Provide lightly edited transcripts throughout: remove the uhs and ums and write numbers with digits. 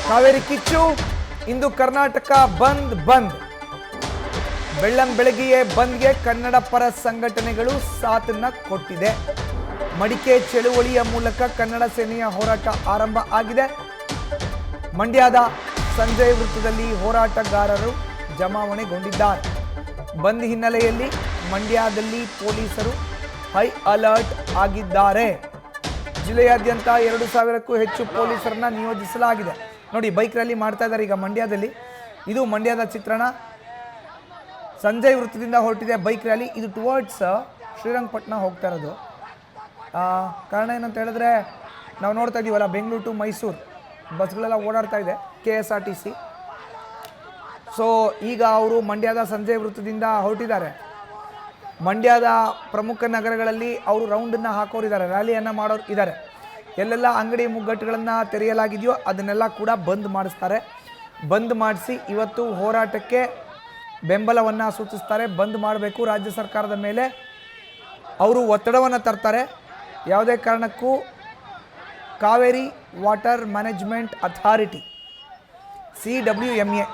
ಕಾವೇರಿ ಕಿಚ್ಚು ಇಂದು ಕರ್ನಾಟಕ ಬಂದ್ ಬೆಳಗ್ಗೆಯೇ ಬಂದ್ಗೆ ಕನ್ನಡ ಪರ ಸಂಘಟನೆಗಳು ಸಾಥನ್ನ ಕೊಟ್ಟಿದೆ. ಮಡಿಕೆ ಚಳುವಳಿಯ ಮೂಲಕ ಕನ್ನಡ ಸೇನೆಯ ಹೋರಾಟ ಆರಂಭ ಆಗಿದೆ. ಮಂಡ್ಯದ ಸಂಜಯ ವೃತ್ತದಲ್ಲಿ ಹೋರಾಟಗಾರರು ಜಮಾವಣೆಗೊಂಡಿದ್ದಾರೆ. ಬಂದ್ ಹಿನ್ನೆಲೆಯಲ್ಲಿ ಮಂಡ್ಯದಲ್ಲಿ ಪೊಲೀಸರು ಹೈ ಅಲರ್ಟ್ ಆಗಿದ್ದಾರೆ. ಜಿಲ್ಲೆಯಾದ್ಯಂತ 2000ಕ್ಕೂ ಹೆಚ್ಚು ಪೊಲೀಸರನ್ನ ನಿಯೋಜಿಸಲಾಗಿದೆ. ನೋಡಿ, ಬೈಕ್ ರ್ಯಾಲಿ ಮಾಡ್ತಾ ಇದ್ದಾರೆ ಈಗ ಮಂಡ್ಯದಲ್ಲಿ. ಇದು ಮಂಡ್ಯದ ಚಿತ್ರಣ. ಸಂಜಯ್ ವೃತ್ತದಿಂದ ಹೊರಟಿದೆ ಬೈಕ್ ರ್ಯಾಲಿ. ಇದು ಟುವರ್ಡ್ಸ್ ಶ್ರೀರಂಗಪಟ್ಟಣ ಹೋಗ್ತಾ ಇರೋದು. ಕಾರಣ ಏನಂತ ಹೇಳಿದ್ರೆ, ನಾವು ನೋಡ್ತಾ ಇದ್ದೀವಲ್ಲ, ಬೆಂಗಳೂರು ಟು ಮೈಸೂರು ಬಸ್ಗಳೆಲ್ಲ ಓಡಾಡ್ತಾ ಇದೆ, KSRTC. ಸೊ ಈಗ ಅವರು ಮಂಡ್ಯದ ಸಂಜಯ್ ವೃತ್ತದಿಂದ ಹೊರಟಿದ್ದಾರೆ. ಮಂಡ್ಯದ ಪ್ರಮುಖ ನಗರಗಳಲ್ಲಿ ಅವರು ರೌಂಡನ್ನು ಹಾಕೋರಿದ್ದಾರೆ, ರ್ಯಾಲಿಯನ್ನು ಮಾಡೋರು ಇದ್ದಾರೆ. ಎಲ್ಲೆಲ್ಲ ಅಂಗಡಿ ಮುಗ್ಗಟ್ಟುಗಳನ್ನು ತೆರೆಯಲಾಗಿದೆಯೋ ಅದನ್ನೆಲ್ಲ ಕೂಡ ಬಂದ್ ಮಾಡಿಸ್ತಾರೆ. ಬಂದ್ ಮಾಡಿಸಿ ಇವತ್ತು ಹೋರಾಟಕ್ಕೆ ಬೆಂಬಲವನ್ನು ಸೂಚಿಸ್ತಾರೆ. ಬಂದ್ ಮಾಡಬೇಕು, ರಾಜ್ಯ ಸರ್ಕಾರದ ಮೇಲೆ ಅವರು ಒತ್ತಡವನ್ನು ತರ್ತಾರೆ. ಯಾವುದೇ ಕಾರಣಕ್ಕೂ Kaveri water management authority CWMA,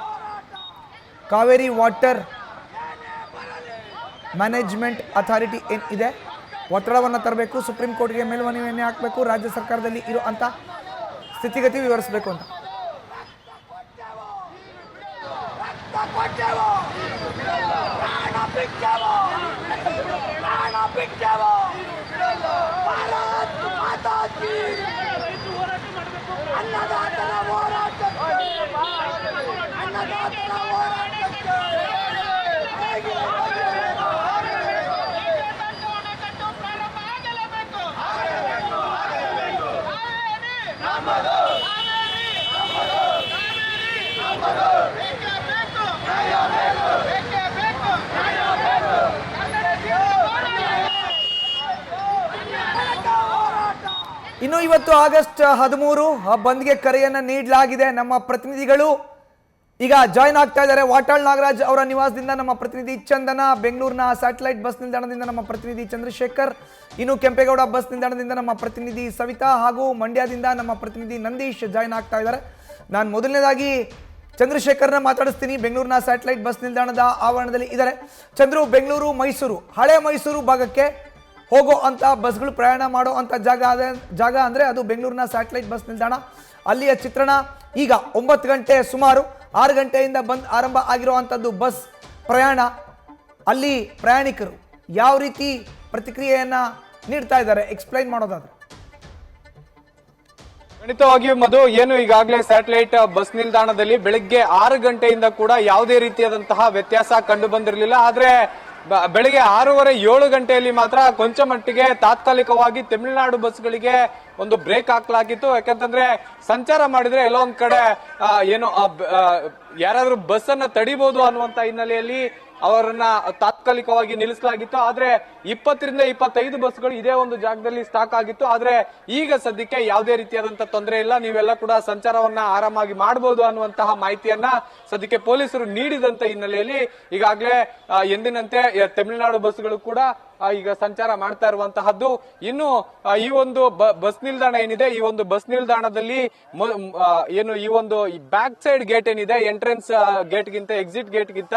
Kaveri water management authority ಏನಿದೆ, ಒತ್ತಡವನ್ನು ತರಬೇಕು. ಸುಪ್ರೀಂ ಕೋರ್ಟ್ಗೆ ಮೇಲ್ಮನವಿಯನ್ನು ಹಾಕಬೇಕು. ರಾಜ್ಯ ಸರ್ಕಾರದಲ್ಲಿ ಇರೋ ಅಂಥ ಸ್ಥಿತಿಗತಿ ವಿವರಿಸಬೇಕು ಅಂತ. ಇನ್ನು ಇವತ್ತು ಆಗಸ್ಟ್ 13 ಬಂದ್ಗೆ ಕರೆಯನ್ನು ನೀಡಲಾಗಿದೆ. ನಮ್ಮ ಪ್ರತಿನಿಧಿಗಳು ಈಗ ಜಾಯ್ನ್ ಆಗ್ತಾ ಇದ್ದಾರೆ. ವಾಟಾಳ್ ನಾಗರಾಜ್ ಅವರ ನಿವಾಸದಿಂದ ನಮ್ಮ ಪ್ರತಿನಿಧಿ ಚಂದನ, ಬೆಂಗಳೂರಿನ ಸ್ಯಾಟಲೈಟ್ ಬಸ್ ನಿಲ್ದಾಣದಿಂದ ನಮ್ಮ ಪ್ರತಿನಿಧಿ ಚಂದ್ರಶೇಖರ್, ಇನ್ನು ಕೆಂಪೇಗೌಡ ಬಸ್ ನಿಲ್ದಾಣದಿಂದ ನಮ್ಮ ಪ್ರತಿನಿಧಿ ಸವಿತಾ, ಹಾಗೂ ಮಂಡ್ಯದಿಂದ ನಮ್ಮ ಪ್ರತಿನಿಧಿ ನಂದೀಶ್ ಜಾಯ್ನ್ ಆಗ್ತಾ ಇದ್ದಾರೆ. ನಾನು ಮೊದಲನೇದಾಗಿ ಚಂದ್ರಶೇಖರ್ನ ಮಾತಾಡಿಸ್ತೀನಿ. ಬೆಂಗಳೂರಿನ ಸ್ಯಾಟಲೈಟ್ ಬಸ್ ನಿಲ್ದಾಣದ ಆವರಣದಲ್ಲಿ ಇದ್ದಾರೆ. ಚಂದ್ರು, ಬೆಂಗಳೂರು ಮೈಸೂರು, ಹಳೆ ಮೈಸೂರು ಭಾಗಕ್ಕೆ ಹೋಗೋ ಅಂಥ ಬಸ್ಗಳು ಪ್ರಯಾಣ ಮಾಡೋ ಅಂಥ ಜಾಗ ಅಂದರೆ ಅದು ಬೆಂಗಳೂರಿನ ಸ್ಯಾಟಲೈಟ್ ಬಸ್ ನಿಲ್ದಾಣ. ಅಲ್ಲಿಯ ಚಿತ್ರಣ ಈಗ 9 ಗಂಟೆ ಸುಮಾರು 6 ಗಂಟೆಯಿಂದ ಬಂದ್ ಆರಂಭ ಆಗಿರುವಂಥದ್ದು ಬಸ್ ಪ್ರಯಾಣ. ಅಲ್ಲಿ ಪ್ರಯಾಣಿಕರು ಯಾವ ರೀತಿ ಪ್ರತಿಕ್ರಿಯೆಯನ್ನ ನೀಡ್ತಾ ಇದ್ದಾರೆ, ಎಕ್ಸ್ಪ್ಲೈನ್ ಮಾಡೋದಾದ್ರೆ. ಖಂಡಿತವಾಗಿಯೂ ಮಧು, ಏನು ಈಗಾಗಲೇ ಸ್ಯಾಟಲೈಟ್ ಬಸ್ ನಿಲ್ದಾಣದಲ್ಲಿ ಬೆಳಗ್ಗೆ 6 ಗಂಟೆಯಿಂದ ಕೂಡ ಯಾವುದೇ ರೀತಿಯಾದಂತಹ ವ್ಯತ್ಯಾಸ ಕಂಡು ಬಂದಿರಲಿಲ್ಲ. ಆದ್ರೆ ಬೆಳಗ್ಗೆ 6:30, 7 ಗಂಟೆಯಲ್ಲಿ ಮಾತ್ರ ಕೊಂಚ ಮಟ್ಟಿಗೆ ತಾತ್ಕಾಲಿಕವಾಗಿ ತಮಿಳುನಾಡು ಬಸ್ಗಳಿಗೆ ಒಂದು ಬ್ರೇಕ್ ಹಾಕಲಾಗಿತ್ತು. ಯಾಕಂತಂದ್ರೆ ಸಂಚಾರ ಮಾಡಿದ್ರೆ ಎಲ್ಲೋ ಒಂದ್ ಕಡೆ ಏನು ಯಾರಾದ್ರೂ ಬಸ್ ಅನ್ನ ತಡಿಬಹುದು ಅನ್ನುವಂತ ಹಿನ್ನೆಲೆಯಲ್ಲಿ ಅವರನ್ನ ತಾತ್ಕಾಲಿಕವಾಗಿ ನಿಲ್ಲಿಸಲಾಗಿತ್ತು. ಆದ್ರೆ 20 ರಿಂದ 25 ಬಸ್ಗಳು ಇದೇ ಒಂದು ಜಾಗದಲ್ಲಿ ಸ್ಟಾಕ್ ಆಗಿತ್ತು. ಆದ್ರೆ ಈಗ ಸದ್ಯಕ್ಕೆ ಯಾವುದೇ ರೀತಿಯಾದಂತಹ ತೊಂದರೆ ಇಲ್ಲ, ನೀವೆಲ್ಲ ಕೂಡ ಸಂಚಾರವನ್ನ ಆರಾಮಾಗಿ ಮಾಡಬಹುದು ಅನ್ನುವಂತಹ ಮಾಹಿತಿಯನ್ನ ಸದ್ಯಕ್ಕೆ ಪೊಲೀಸರು ನೀಡಿದಂತ ಹಿನ್ನೆಲೆಯಲ್ಲಿ ಈಗಾಗಲೇ ಎಂದಿನಂತೆ ತಮಿಳುನಾಡು ಬಸ್ಗಳು ಕೂಡ ಈಗ ಸಂಚಾರ ಮಾಡ್ತಾ ಇರುವಂತಹದ್ದು. ಇನ್ನು ಈ ಒಂದು ಬಸ್ ನಿಲ್ದಾಣ ಏನಿದೆ, ಈ ಒಂದು ಬಸ್ ನಿಲ್ದಾಣದಲ್ಲಿ ಏನು ಈ ಒಂದು ಬ್ಯಾಕ್ ಸೈಡ್ ಗೇಟ್ ಏನಿದೆ, ಎಂಟ್ರೆನ್ಸ್ ಗೇಟ್ ಗಿಂತ ಎಕ್ಸಿಟ್ ಗೇಟ್ ಗಿಂತ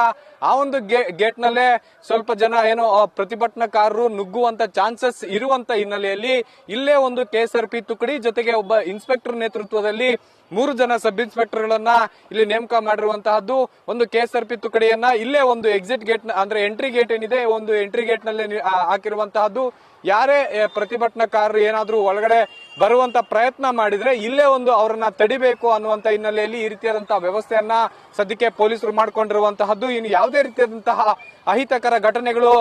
ಆ ಒಂದು ಗೇಟ್ ನಲ್ಲೇ ಸ್ವಲ್ಪ ಜನ ಏನೋ ಪ್ರತಿಭಟನಾಕಾರರು ನುಗ್ಗುವಂತ ಚಾನ್ಸಸ್ ಇರುವಂತ ಹಿನ್ನೆಲೆಯಲ್ಲಿ ಇಲ್ಲೇ ಒಂದು KSRP ತುಕಡಿ ಜೊತೆಗೆ ಒಬ್ಬ ಇನ್ಸ್ಪೆಕ್ಟರ್ ನೇತೃತ್ವದಲ್ಲಿ 3 ಜನ ಸಬ್ ಇನ್ಸ್ಪೆಕ್ಟರ್ಗಳನ್ನ ಇಲ್ಲಿ ನೇಮಕ ಮಾಡಿರುವಂತಹದ್ದು. ಒಂದು KSRP ತುಕಡಿಯನ್ನ ಇಲ್ಲೇ ಒಂದು ಎಕ್ಸಿಟ್ ಗೇಟ್ ಅಂದ್ರೆ ಎಂಟ್ರಿ ಗೇಟ್ ಏನಿದೆ, ಒಂದು ಎಂಟ್ರಿ ಗೇಟ್ ನಲ್ಲಿ ಹಾಕಿರುವಂತಹದ್ದು. ಯಾರೇ ಪ್ರತಿಭಟನಾಕಾರರು ಏನಾದ್ರೂ ಒಳಗಡೆ ಬರುವಂತ ಪ್ರಯತ್ನ ಮಾಡಿದ್ರೆ ಇಲ್ಲೇ ಒಂದು ಅವರನ್ನ ತಡಿಬೇಕು ಅನ್ನುವಂತ ಹಿನ್ನೆಲೆಯಲ್ಲಿ ಈ ರೀತಿಯಾದಂತಹ ವ್ಯವಸ್ಥೆಯನ್ನ ಸದ್ಯಕ್ಕೆ ಪೊಲೀಸರು ಮಾಡಿಕೊಂಡಿರುವಂತಹದ್ದು. ಇನ್ನು ಯಾವುದೇ ರೀತಿಯಾದಂತಹ ಅಹಿತಕರ ಘಟನೆಗಳು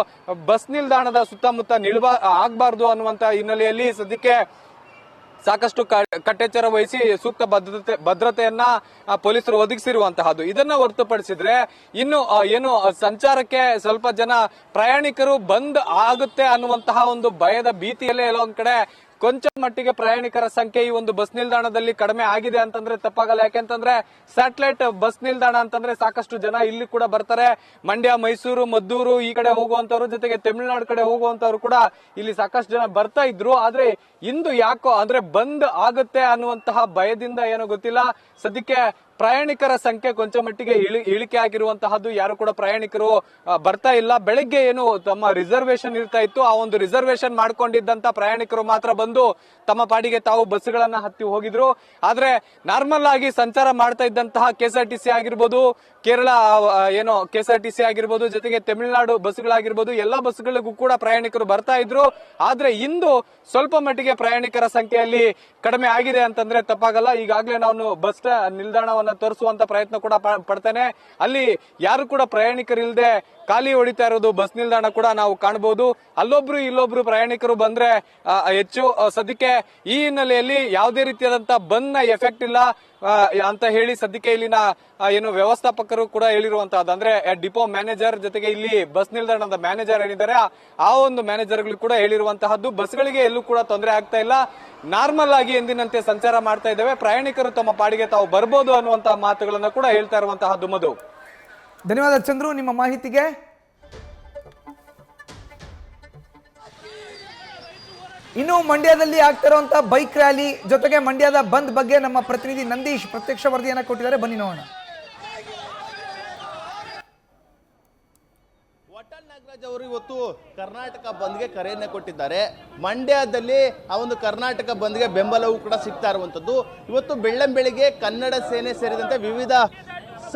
ಬಸ್ ನಿಲ್ದಾಣದ ಸುತ್ತಮುತ್ತ ಆಗಬಾರದು ಅನ್ನುವಂತ ಹಿನ್ನೆಲೆಯಲ್ಲಿ ಸದ್ಯಕ್ಕೆ ಸಾಕಷ್ಟು ಕಟ್ಟೆಚ್ಚರ ವಹಿಸಿ ಸೂಕ್ತ ಭದ್ರತೆಯನ್ನ ಪೊಲೀಸರು ಒದಗಿಸಿರುವಂತಹದ್ದು. ಇದನ್ನ ಹೊರತುಪಡಿಸಿದ್ರೆ ಇನ್ನು ಏನು ಸಂಚಾರಕ್ಕೆ ಸ್ವಲ್ಪ ಜನ ಪ್ರಯಾಣಿಕರು ಬಂದ್ ಆಗುತ್ತೆ ಅನ್ನುವಂತಹ ಒಂದು ಭಯದ ಭೀತಿಯಲ್ಲೇ ಎಲ್ಲೋ ಒಂದ್ ಕಡೆ ಕೊಂಚ ಮಟ್ಟಿಗೆ ಪ್ರಯಾಣಿಕರ ಸಂಖ್ಯೆ ಈ ಒಂದು ಬಸ್ ನಿಲ್ದಾಣದಲ್ಲಿ ಕಡಿಮೆ ಆಗಿದೆ ಅಂತಂದ್ರೆ ತಪ್ಪಾಗಲ್ಲ. ಯಾಕೆಂತಂದ್ರೆ ಸ್ಯಾಟಲೈಟ್ ಬಸ್ ನಿಲ್ದಾಣ ಅಂತಂದ್ರೆ ಸಾಕಷ್ಟು ಜನ ಇಲ್ಲಿ ಕೂಡ ಬರ್ತಾರೆ. ಮಂಡ್ಯ, ಮೈಸೂರು, ಮದ್ದೂರು ಈ ಕಡೆ ಹೋಗುವಂತವ್ರು, ಜೊತೆಗೆ ತಮಿಳುನಾಡು ಕಡೆ ಹೋಗುವಂತವ್ರು ಕೂಡ ಇಲ್ಲಿ ಸಾಕಷ್ಟು ಜನ ಬರ್ತಾ ಇದ್ರು. ಆದ್ರೆ ಇಂದು ಯಾಕೋ ಅಂದ್ರೆ ಬಂದ್ ಆಗುತ್ತೆ ಅನ್ನುವಂತಹ ಭಯದಿಂದ ಏನೋ ಗೊತ್ತಿಲ್ಲ, ಸದ್ಯಕ್ಕೆ ಪ್ರಯಾಣಿಕರ ಸಂಖ್ಯೆ ಕೊಂಚ ಮಟ್ಟಿಗೆ ಇಳಿಕೆ ಆಗಿರುವಂತಹದ್ದು. ಯಾರು ಕೂಡ ಪ್ರಯಾಣಿಕರು ಬರ್ತಾ ಇಲ್ಲ. ಬೆಳಗ್ಗೆ ಏನು ತಮ್ಮ ರಿಸರ್ವೇಶನ್ ಇರ್ತಾ ಇತ್ತು, ಆ ಒಂದು ರಿಸರ್ವೇಶನ್ ಮಾಡ್ಕೊಂಡಿದ್ದಂತ ಪ್ರಯಾಣಿಕರು ಮಾತ್ರ ಬಂದು ತಮ್ಮ ಪಾಡಿಗೆ ತಾವು ಬಸ್ಗಳನ್ನ ಹತ್ತಿ ಹೋಗಿದ್ರು. ಆದ್ರೆ ನಾರ್ಮಲ್ ಆಗಿ ಸಂಚಾರ ಮಾಡ್ತಾ ಇದ್ದಂತಹ ಕೆಎಸ್ಆರ್ಟಿಸಿ ಆಗಿರ್ಬೋದು, ಕೇರಳ ಏನೋ ಕೆಎಸ್ಆರ್ಟಿಸಿ ಆಗಿರ್ಬೋದು, ಜೊತೆಗೆ ತಮಿಳುನಾಡು ಬಸ್ಗಳಾಗಿರ್ಬೋದು, ಎಲ್ಲಾ ಬಸ್ಗಳಿಗೂ ಕೂಡ ಪ್ರಯಾಣಿಕರು ಬರ್ತಾ ಇದ್ರು. ಆದ್ರೆ ಇಂದು ಸ್ವಲ್ಪ ಮಟ್ಟಿಗೆ ಪ್ರಯಾಣಿಕರ ಸಂಖ್ಯೆಯಲ್ಲಿ ಕಡಿಮೆ ಆಗಿದೆ ಅಂತಂದ್ರೆ ತಪ್ಪಾಗಲ್ಲ. ಈಗಾಗಲೇ ನಾನು ಬಸ್ ನಿಲ್ದಾಣವನ್ನ ತೋರಿಸುವಂತ ಪ್ರಯತ್ನ ಕೂಡ ಪಡ್ತೇನೆ. ಅಲ್ಲಿ ಯಾರು ಕೂಡ ಪ್ರಯಾಣಿಕರಿಲ್ಲದೆ ಖಾಲಿ ಹೊಡಿತಾ ಇರೋದು ಬಸ್ ನಿಲ್ದಾಣ ಕೂಡ ನಾವು ಕಾಣಬಹುದು. ಅಲ್ಲೊಬ್ರು ಇಲ್ಲೊಬ್ರು ಪ್ರಯಾಣಿಕರು ಬಂದ್ರೆ ಹೆಚ್ಚು. ಸದ್ಯಕ್ಕೆ ಈ ಹಿನ್ನೆಲೆಯಲ್ಲಿ ಯಾವುದೇ ರೀತಿಯಾದಂತಹ ಬಂದ್ ನ ಎಫೆಕ್ಟ್ ಇಲ್ಲ ಅಂತ ಹೇಳಿ ಸದ್ಯಕ್ಕೆ ಇಲ್ಲಿನ ಏನು ವ್ಯವಸ್ಥಾಪಕರು ಕೂಡ ಹೇಳಿರುವಂತಹದ್ದು. ಅಂದ್ರೆ ಡಿಪೋ ಮ್ಯಾನೇಜರ್ ಜೊತೆಗೆ ಇಲ್ಲಿ ಬಸ್ ನಿಲ್ದಾಣದ ಮ್ಯಾನೇಜರ್ ಏನಿದ್ದಾರೆ ಆ ಒಂದು ಮ್ಯಾನೇಜರ್ಗಳು ಕೂಡ ಹೇಳಿರುವಂತಹದ್ದು. ಬಸ್ಗಳಿಗೆ ಎಲ್ಲೂ ಕೂಡ ತೊಂದರೆ ಆಗ್ತಾ ಇಲ್ಲ, ನಾರ್ಮಲ್ ಆಗಿ ಎಂದಿನಂತೆ ಸಂಚಾರ ಮಾಡ್ತಾ ಇದ್ದೇವೆ, ಪ್ರಯಾಣಿಕರು ತಮ್ಮ ಪಾಡಿಗೆ ತಾವು ಬರ್ಬೋದು ಅನ್ನುವಂತಹ ಮಾತುಗಳನ್ನ ಕೂಡ ಹೇಳ್ತಾ ಇರುವಂತಹದ್ದು. ಮಧು, ಧನ್ಯವಾದ ಚಂದ್ರು ನಿಮ್ಮ ಮಾಹಿತಿಗೆ. ಇನ್ನು ಮಂಡ್ಯದಲ್ಲಿ ಆಗ್ತಿರುವಂತಹ ಬೈಕ್ ರ್ಯಾಲಿ ಜೊತೆಗೆ ಮಂಡ್ಯದ ಬಂದ್ ಬಗ್ಗೆ ನಮ್ಮ ಪ್ರತಿನಿಧಿ ನಂದೀಶ್ ಪ್ರತ್ಯಕ್ಷ ವರದಿಯನ್ನ ಕೊಟ್ಟಿದ್ದಾರೆ, ಬನ್ನಿ ನೋಡೋಣ. ನಾಗರಾಜ್ ಅವರು ಇವತ್ತು ಕರ್ನಾಟಕ ಬಂದ್ಗೆ ಕರೆಯನ್ನ ಕೊಟ್ಟಿದ್ದಾರೆ. ಮಂಡ್ಯದಲ್ಲಿ ಆ ಒಂದು ಕರ್ನಾಟಕ ಬಂದ್ಗೆ ಬೆಂಬಲವೂ ಕೂಡ ಸಿಗ್ತಾ ಇರುವಂತದ್ದು. ಇವತ್ತು ಬೆಳ್ಳಂಬೆಳಿಗ್ಗೆ ಕನ್ನಡ ಸೇನೆ ಸೇರಿದಂತೆ ವಿವಿಧ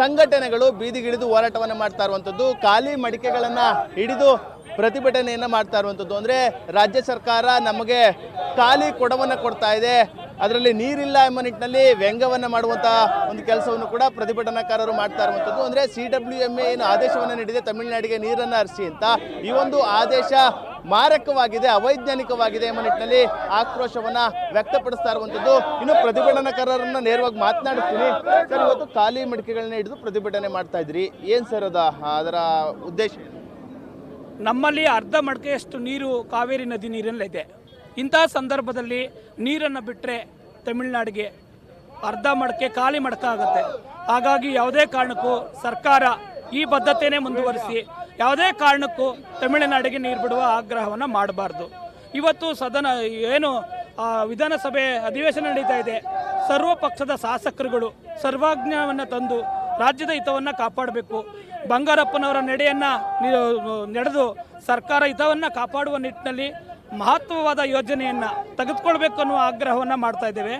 ಸಂಘಟನೆಗಳು ಬೀದಿಗಿಳಿದು ಹೋರಾಟವನ್ನ ಮಾಡ್ತಾ ಇರುವಂತದ್ದು. ಖಾಲಿ ಮಡಿಕೆಗಳನ್ನ ಹಿಡಿದು ಪ್ರತಿಭಟನೆಯನ್ನ ಮಾಡ್ತಾ ಇರುವಂತದ್ದು. ಅಂದ್ರೆ ರಾಜ್ಯ ಸರ್ಕಾರ ನಮಗೆ ಖಾಲಿ ಕೊಡವನ್ನ ಕೊಡ್ತಾ ಇದೆ, ಅದರಲ್ಲಿ ನೀರಿಲ್ಲ ಎಂಬ ನಿಟ್ಟಿನಲ್ಲಿ ವ್ಯಂಗ್ಯವನ್ನ ಮಾಡುವಂತಹ ಒಂದು ಕೆಲಸವನ್ನು ಕೂಡ ಪ್ರತಿಭಟನಾಕಾರರು ಮಾಡ್ತಾ ಇರುವಂತದ್ದು. ಅಂದ್ರೆ CWMA ಏನು ಆದೇಶವನ್ನ ನೀಡಿದೆ ತಮಿಳುನಾಡಿಗೆ ನೀರನ್ನ ಹರಿಸಿ ಅಂತ, ಈ ಒಂದು ಆದೇಶ ಮಾರಕವಾಗಿದೆ, ಅವೈಜ್ಞಾನಿಕವಾಗಿದೆ ಎಂಬ ನಿಟ್ಟಿನಲ್ಲಿ ಆಕ್ರೋಶವನ್ನ ವ್ಯಕ್ತಪಡಿಸ್ತಾ ಇರುವಂತದ್ದು. ಇನ್ನು ಪ್ರತಿಭಟನಾಕಾರರನ್ನ ನೇರವಾಗಿ ಮಾತನಾಡಿಸ್ತೀನಿ. ಸರ್, ಇವತ್ತು ಖಾಲಿ ಮಡಿಕೆಗಳನ್ನ ಹಿಡಿದು ಪ್ರತಿಭಟನೆ ಮಾಡ್ತಾ ಇದ್ರಿ, ಏನ್ ಸರ್ ಅದರ ಉದ್ದೇಶ? ನಮ್ಮಲ್ಲಿ ಅರ್ಧ ಮಡಕೆಯಷ್ಟು ನೀರು ಕಾವೇರಿ ನದಿ ನೀರಲ್ಲಿದೆ. ಇಂತಹ ಸಂದರ್ಭದಲ್ಲಿ ನೀರನ್ನು ಬಿಟ್ಟರೆ ತಮಿಳುನಾಡಿಗೆ ಅರ್ಧ ಮಡಕೆ ಖಾಲಿ ಮಡಕ ಆಗುತ್ತೆ. ಹಾಗಾಗಿ ಯಾವುದೇ ಕಾರಣಕ್ಕೂ ಸರ್ಕಾರ ಈ ಬದ್ಧತೆಯೇ ಮುಂದುವರಿಸಿ ಯಾವುದೇ ಕಾರಣಕ್ಕೂ ತಮಿಳುನಾಡಿಗೆ ನೀರು ಬಿಡುವ ಆಗ್ರಹವನ್ನು ಮಾಡಬಾರ್ದು. ಇವತ್ತು ಸದನ ಏನು ವಿಧಾನಸಭೆ ಅಧಿವೇಶನ ನಡೀತಾ ಇದೆ. ಸರ್ವ ಪಕ್ಷದ ಶಾಸಕರುಗಳು ಸರ್ವಾಜ್ಞವನ್ನು ತಂದು ರಾಜ್ಯದ ಹಿತವನ್ನು ಕಾಪಾಡಬೇಕು. ಬಂಗಾರಪ್ಪನವರ ನಡೆದು ಸರ್ಕಾರ ಹಿತವನ್ನು ಕಾಪಾಡುವ ನಿಟ್ಟಿನಲ್ಲಿ ಮಹತ್ವವಾದ ಯೋಜನೆಯನ್ನು ತೆಗೆದುಕೊಳ್ಬೇಕು ಅನ್ನುವ ಆಗ್ರಹವನ್ನು ಮಾಡ್ತಾ ಇದ್ದೇವೆ.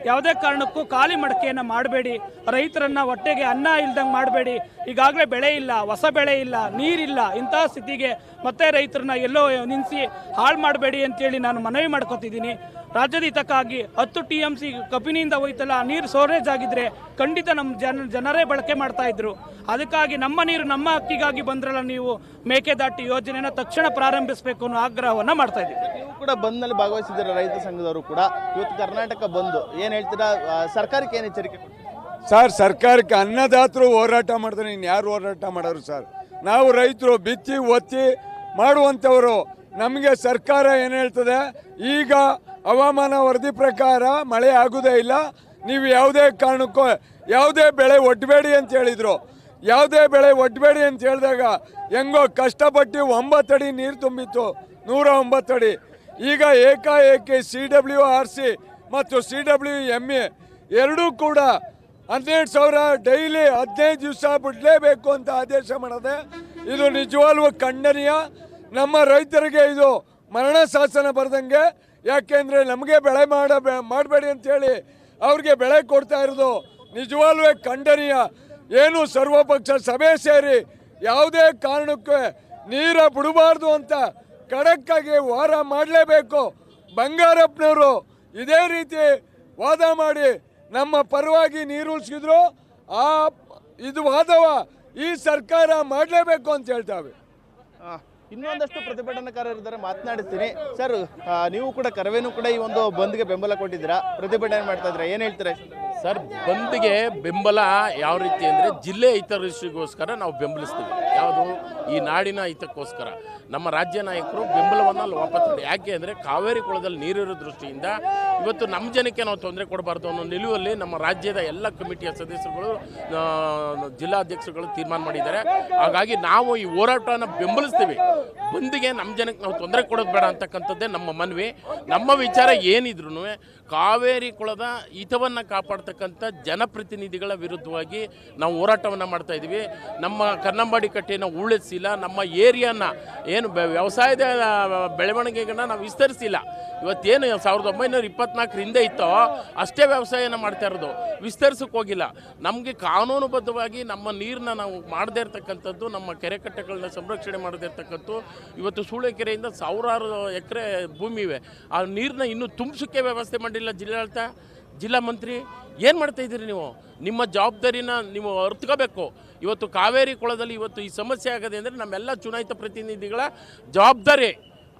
ಯಾವುದೇ ಕಾರಣಕ್ಕೂ ಖಾಲಿ ಮಡಕೆಯನ್ನು ಮಾಡಬೇಡಿ, ರೈತರನ್ನ ಹೊಟ್ಟೆಗೆ ಅನ್ನ ಇಲ್ದಂಗೆ ಮಾಡಬೇಡಿ. ಈಗಾಗಲೇ ಬೆಳೆ ಇಲ್ಲ, ಹೊಸ ಬೆಳೆ ಇಲ್ಲ, ನೀರಿಲ್ಲ, ಇಂತಹ ಸ್ಥಿತಿಗೆ ಮತ್ತೆ ರೈತರನ್ನ ಎಲ್ಲೋ ನಿಲ್ಲಿಸಿ ಹಾಳು ಮಾಡಬೇಡಿ ಅಂತೇಳಿ ನಾನು ಮನವಿ ಮಾಡ್ಕೊತಿದ್ದೀನಿ. ರಾಜ್ಯದ ಹಿತಕ್ಕಾಗಿ 10 TMC ಕಬಿನಿಯಿಂದ ಹೋಯ್ತಲ್ಲ, ನೀರು ಸ್ಟೋರೇಜ್ ಆಗಿದ್ರೆ ಖಂಡಿತ ನಮ್ಮ ಜನರೇ ಬಳಕೆ ಮಾಡ್ತಾ ಇದ್ರು. ಅದಕ್ಕಾಗಿ ನಮ್ಮ ನೀರು ನಮ್ಮ ಹಕ್ಕಿಗಾಗಿ ಬಂದ್ರಲ್ಲ ನೀವು, ಮೇಕೆದಾಟು ಯೋಜನೆಯನ್ನು ತಕ್ಷಣ ಪ್ರಾರಂಭಿಸಬೇಕು ಅನ್ನೋ ಆಗ್ರಹವನ್ನು ಮಾಡ್ತಾ ಇದ್ದೀವಿ. ನೀವು ಕೂಡ ಬಂದ್ನಲ್ಲಿ ಭಾಗವಹಿಸಿದ್ದೀರ, ರೈತ ಸಂಘದವರು ಕೂಡ. ಇವತ್ತು ಕರ್ನಾಟಕ ಬಂದು ಏನ್ ಹೇಳ್ತೀರಾ? ಸರ್ಕಾರಕ್ಕೆ ಏನು ಎಚ್ಚರಿಕೆ? ಸರ್, ಸರ್ಕಾರಕ್ಕೆ ಅನ್ನದಾತರು ಹೋರಾಟ ಮಾಡಿದ್ರೆ ಇನ್ಯಾರು ಹೋರಾಟ ಮಾಡೋರು ಸರ್? ನಾವು ರೈತರು ಬಿತ್ತಿ ಒತ್ತಿ ಮಾಡುವಂಥವರು. ನಮಗೆ ಸರ್ಕಾರ ಏನು ಹೇಳ್ತದೆ, ಈಗ ಹವಾಮಾನ ವರದಿ ಪ್ರಕಾರ ಮಳೆ ಆಗೋದೇ ಇಲ್ಲ, ನೀವು ಯಾವುದೇ ಕಾರಣಕ್ಕೂ ಯಾವುದೇ ಬೆಳೆ ಒಡ್ಬೇಡಿ ಅಂತ ಹೇಳಿದರು. ಯಾವುದೇ ಬೆಳೆ ಒಡ್ಬೇಡಿ ಅಂತ ಹೇಳಿದಾಗ ಹೆಂಗೋ ಕಷ್ಟಪಟ್ಟು 9 ಅಡಿ ನೀರು ತುಂಬಿತ್ತು, 109 ಅಡಿ. ಈಗ ಏಕಾಏಕಿ CWRC ಮತ್ತು CWMA ಎರಡೂ ಕೂಡ 12,000 ಡೈಲಿ 15 ದಿವಸ ಬಿಡಲೇಬೇಕು ಅಂತ ಆದೇಶ ಮಾಡಿದೆ. ಇದು ನಿಜವಾಗ್ಲೂ ಖಂಡನೀಯ. ನಮ್ಮ ರೈತರಿಗೆ ಇದು ಮರಣ ಶಾಸನ ಬರ್ದಂಗೆ. ಯಾಕೆಂದರೆ ನಮಗೆ ಬೆಳೆ ಮಾಡಬೇಡಿ ಅಂತೇಳಿ ಅವ್ರಿಗೆ ಬೆಳೆ ಕೊಡ್ತಾ ಇರೋದು ನಿಜವಾಗ್ಲೂ ಖಂಡನೀಯ. ಏನು ಸರ್ವಪಕ್ಷ ಸಭೆ ಸೇರಿ ಯಾವುದೇ ಕಾರಣಕ್ಕೆ ನೀರು ಬಿಡಬಾರ್ದು ಅಂತ ಖಡಕ್ಕಾಗಿ ವಾರ ಮಾಡಲೇಬೇಕು. ಬಂಗಾರಪ್ಪನವರು ಇದೇ ರೀತಿ ವಾದ ಮಾಡಿ ನಮ್ಮ ಪರವಾಗಿ ನೀರು ಉಳಿಸಿದ್ರು. ಇದು ವಾದವ ಈ ಸರ್ಕಾರ ಮಾಡಲೇಬೇಕು ಅಂತ ಹೇಳ್ತಾವೆ. ಇನ್ನೊಂದಷ್ಟು ಪ್ರತಿಭಟನಾಕಾರರಿದ್ದಾರೆ, ಮಾತನಾಡಿಸ್ತೀನಿ. ಸರ್, ನೀವು ಕೂಡ ಕರವೇನು ಕೂಡ ಈ ಒಂದು ಬಂದ್ಗೆ ಬೆಂಬಲ ಕೊಟ್ಟಿದ್ದೀರಾ, ಪ್ರತಿಭಟನೆ ಮಾಡ್ತಾ ಇದ್ದೀರಾ, ಏನು ಹೇಳ್ತೀರಾ? ಸರ್, ಬಂದ್ಗೆ ಬೆಂಬಲ ಯಾವ ರೀತಿ ಅಂದರೆ ಜಿಲ್ಲೆ ಹಿತರಕ್ಷಿಗೋಸ್ಕರ ನಾವು ಬೆಂಬಲಿಸ್ತೀವಿ. ಯಾವುದು ಈ ನಾಡಿನ ಹಿತಕ್ಕೋಸ್ಕರ ನಮ್ಮ ರಾಜ್ಯ ನಾಯಕರು ಬೆಂಬಲವನ್ನು ವಾಪಸ್ ಮಾಡಿ. ಯಾಕೆ ಅಂದರೆ ಕಾವೇರಿ ಕೊಳದಲ್ಲಿ ನೀರಿರೋ ದೃಷ್ಟಿಯಿಂದ ಇವತ್ತು ನಮ್ಮ ಜನಕ್ಕೆ ನಾವು ತೊಂದರೆ ಕೊಡಬಾರ್ದು ಅನ್ನೋ ನಿಲುವಲ್ಲಿ ನಮ್ಮ ರಾಜ್ಯದ ಎಲ್ಲ ಕಮಿಟಿಯ ಸದಸ್ಯರುಗಳು ಜಿಲ್ಲಾಧ್ಯಕ್ಷರುಗಳು ತೀರ್ಮಾನ ಮಾಡಿದ್ದಾರೆ. ಹಾಗಾಗಿ ನಾವು ಈ ಹೋರಾಟನ ಬೆಂಬಲಿಸ್ತೀವಿ. ಬಂದಿಗೆ ನಮ್ಮ ಜನಕ್ಕೆ ನಾವು ತೊಂದರೆ ಕೊಡೋದು ಬೇಡ ಅಂತಕ್ಕಂಥದ್ದೇ ನಮ್ಮ ಮನವಿ. ನಮ್ಮ ವಿಚಾರ ಏನಿದ್ರು ಕಾವೇರಿ ಕೊಳದ ಹಿತವನ್ನು ಕಾಪಾಡ್ತಕ್ಕಂಥ ಜನಪ್ರತಿನಿಧಿಗಳ ವಿರುದ್ಧವಾಗಿ ನಾವು ಹೋರಾಟವನ್ನು ಮಾಡ್ತಾ ಇದ್ದೀವಿ. ನಮ್ಮ ಕನ್ನಂಬಾಡಿ ಕಟ್ಟೆಯನ್ನು ಉಳಿಸಿಲ್ಲ, ನಮ್ಮ ಏರಿಯಾನ ಏನು ವ್ಯವಸಾಯದ ಬೆಳವಣಿಗೆಗಳನ್ನ ನಾವು ವಿಸ್ತರಿಸಿಲ್ಲ. ಇವತ್ತೇನು 1924 ಹಿಂದೆ ಇತ್ತೋ ಅಷ್ಟೇ ವ್ಯವಸಾಯನ ಮಾಡ್ತಾ ಇರೋದು, ವಿಸ್ತರಿಸೋಕೆ ಹೋಗಿಲ್ಲ. ನಮಗೆ ಕಾನೂನುಬದ್ಧವಾಗಿ ನಮ್ಮ ನೀರನ್ನ ನಾವು ಮಾಡದೇ ಇರ್ತಕ್ಕಂಥದ್ದು, ನಮ್ಮ ಕೆರೆ ಕಟ್ಟೆಗಳನ್ನ ಸಂರಕ್ಷಣೆ ಮಾಡದೇ ಇರ್ತಕ್ಕಂಥ ಇವತ್ತು ಸೂಳೆಕೆರೆಯಿಂದ ಸಾವಿರಾರು ಎಕರೆ ಭೂಮಿ ಇವೆ. ಆ ನೀರನ್ನ ಇನ್ನೂ ತುಂಬಿಸೋಕ್ಕೆ ವ್ಯವಸ್ಥೆ ಮಾಡಿಲ್ಲ ಜಿಲ್ಲಾಡಳಿತ, ಜಿಲ್ಲಾ ಮಂತ್ರಿ. ಏನು ಮಾಡ್ತಾ ಇದ್ದೀರಿ ನೀವು? ನಿಮ್ಮ ಜವಾಬ್ದಾರಿನ ನೀವು ಅರ್ಥಕೋಬೇಕು. ಇವತ್ತು ಕಾವೇರಿ ಕೊಳದಲ್ಲಿ ಇವತ್ತು ಈ ಸಮಸ್ಯೆ ಆಗದೆ ಅಂದರೆ ನಮ್ಮೆಲ್ಲ ಚುನಾಯಿತ ಪ್ರತಿನಿಧಿಗಳ ಜವಾಬ್ದಾರಿ.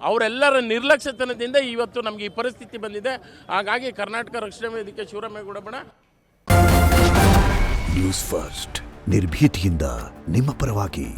ಅವರೆಲ್ಲರ ನಿರ್ಲಕ್ಷ್ಯತನದಿಂದ ಇವತ್ತು ನಮಗೆ ಈ ಪರಿಸ್ಥಿತಿ ಬಂದಿದೆ. ಹಾಗಾಗಿ ಕರ್ನಾಟಕ ರಕ್ಷಣಾ ವೇದಿಕೆ ಶಿವರಾಮೇಗೌಡ ಬಣ ನ್ಯೂಸ್ ಫಸ್ಟ್ ನಿರ್ಭೀತಿಯಿಂದ ನಿಮ್ಮ ಪರವಾಗಿ.